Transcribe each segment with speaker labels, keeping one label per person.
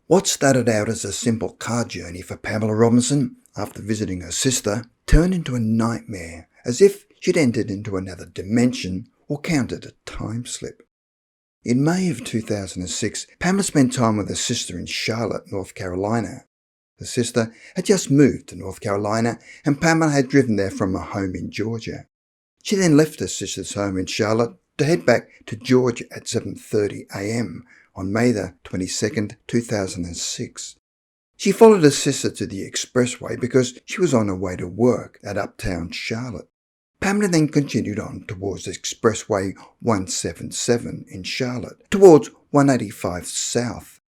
Speaker 1: What started out as a simple car journey for Pamela Robinson after visiting her sister turned into a nightmare, as if she'd entered into another dimension or counted a time slip. In May of 2006, Pamela spent time with her sister in Charlotte, North Carolina. The sister had just moved to North Carolina and Pamela had driven there from her home in Georgia. She then left her sister's home in Charlotte to head back to Georgia at 7:30 a.m. on May the 22nd, 2006. She followed her sister to the expressway because she was on her way to work at Uptown Charlotte. Pamela then continued on towards Expressway 177 in Charlotte, towards 185 South.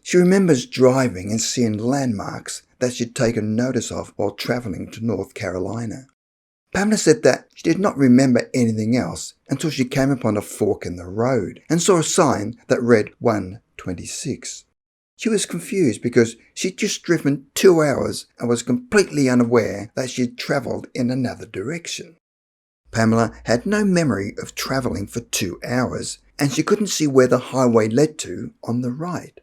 Speaker 1: She remembers driving and seeing landmarks that she'd taken notice of while travelling to North Carolina. Pamela said that she did not remember anything else until she came upon a fork in the road and saw a sign that read 126. She was confused because she'd just driven 2 hours and was completely unaware that she had travelled in another direction. Pamela had no memory of travelling for 2 hours and she couldn't see where the highway led to on the right.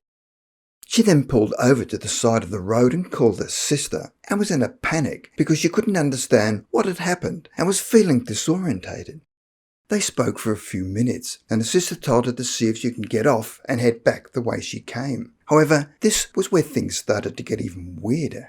Speaker 1: She then pulled over to the side of the road and called her sister and was in a panic because she couldn't understand what had happened and was feeling disorientated. They spoke for a few minutes and the sister told her to see if she could get off and head back the way she came. However, this was where things started to get even weirder.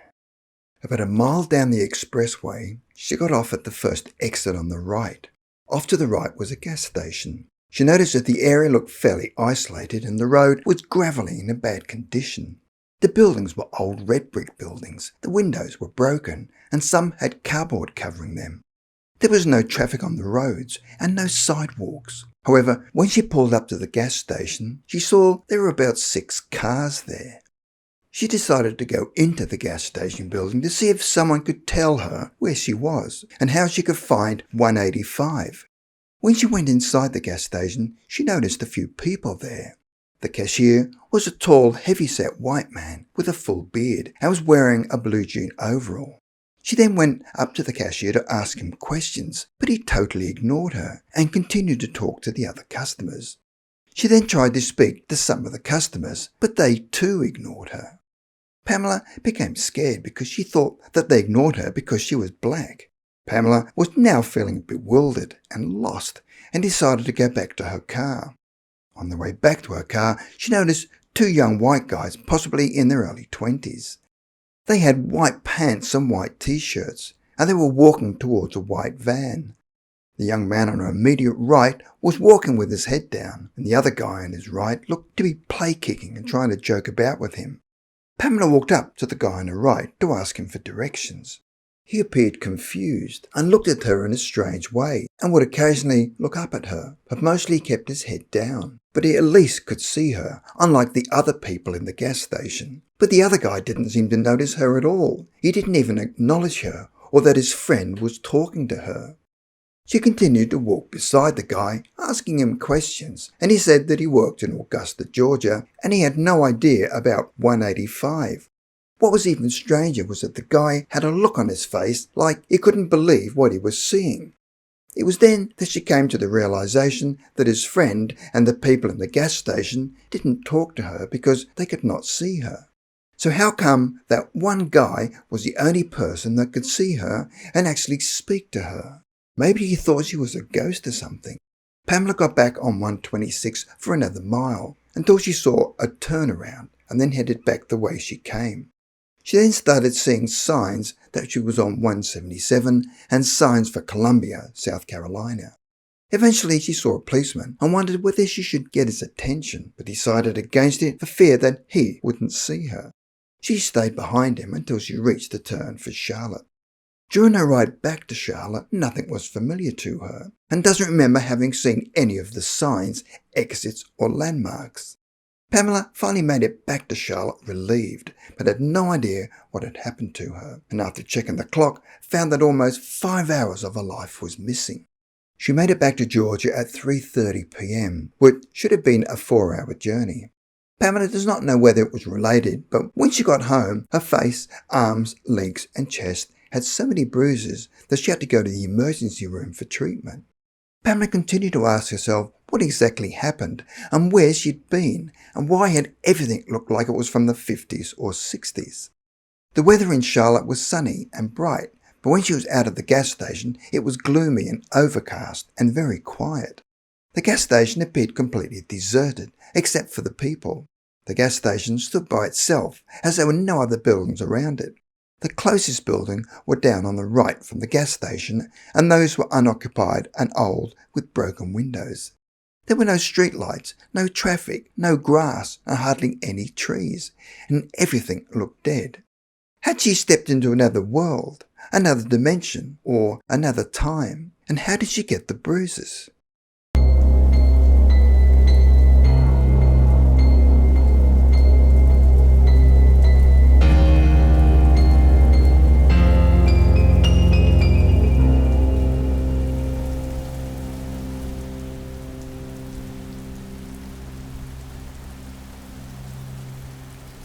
Speaker 1: About a mile down the expressway, she got off at the first exit on the right. Off to the right was a gas station. She noticed that the area looked fairly isolated and the road was gravelly in a bad condition. The buildings were old red brick buildings, the windows were broken and some had cardboard covering them. There was no traffic on the roads and no sidewalks. However, when she pulled up to the gas station, she saw there were about 6 cars there. She decided to go into the gas station building to see if someone could tell her where she was and how she could find 185. When she went inside the gas station, she noticed a few people there. The cashier was a tall, heavy-set white man with a full beard and was wearing a blue jean overall. She then went up to the cashier to ask him questions, but he totally ignored her and continued to talk to the other customers. She then tried to speak to some of the customers, but they too ignored her. Pamela became scared because she thought that they ignored her because she was black. Pamela was now feeling bewildered and lost and decided to go back to her car. On the way back to her car, she noticed 2 young white guys, possibly in their early 20s. They had white pants and white t-shirts, and they were walking towards a white van. The young man on her immediate right was walking with his head down, and the other guy on his right looked to be play-kicking and trying to joke about with him. Pamela walked up to the guy on her right to ask him for directions. He appeared confused and looked at her in a strange way and would occasionally look up at her, but mostly kept his head down. But he at least could see her, unlike the other people in the gas station. But the other guy didn't seem to notice her at all. He didn't even acknowledge her or that his friend was talking to her. She continued to walk beside the guy, asking him questions, and he said that he worked in Augusta, Georgia, and he had no idea about 185. What was even stranger was that the guy had a look on his face like he couldn't believe what he was seeing. It was then that she came to the realization that his friend and the people in the gas station didn't talk to her because they could not see her. So how come that one guy was the only person that could see her and actually speak to her? Maybe he thought she was a ghost or something. Pamela got back on 126 for another mile until she saw a turnaround and then headed back the way she came. She then started seeing signs that she was on 177 and signs for Columbia, South Carolina. Eventually she saw a policeman and wondered whether she should get his attention, but decided against it for fear that he wouldn't see her. She stayed behind him until she reached the turn for Charlotte. During her ride back to Charlotte, nothing was familiar to her and doesn't remember having seen any of the signs, exits or landmarks. Pamela finally made it back to Charlotte relieved, but had no idea what had happened to her, and after checking the clock, found that almost 5 hours of her life was missing. She made it back to Georgia at 3:30 p.m., which should have been a 4-hour journey. Pamela does not know whether it was related, but when she got home, her face, arms, legs and chest had so many bruises that she had to go to the emergency room for treatment. Pamela continued to ask herself what what exactly happened and where she'd been and why had everything looked like it was from the 50s or 60s. The weather in Charlotte was sunny and bright, but when she was out of the gas station, it was gloomy and overcast and very quiet. The gas station appeared completely deserted, except for the people. The gas station stood by itself, as there were no other buildings around it. The closest building were down on the right from the gas station, and those were unoccupied and old with broken windows. There were no street lights, no traffic, no grass, and hardly any trees, and everything looked dead. Had she stepped into another world, another dimension, or another time? And how did she get the bruises?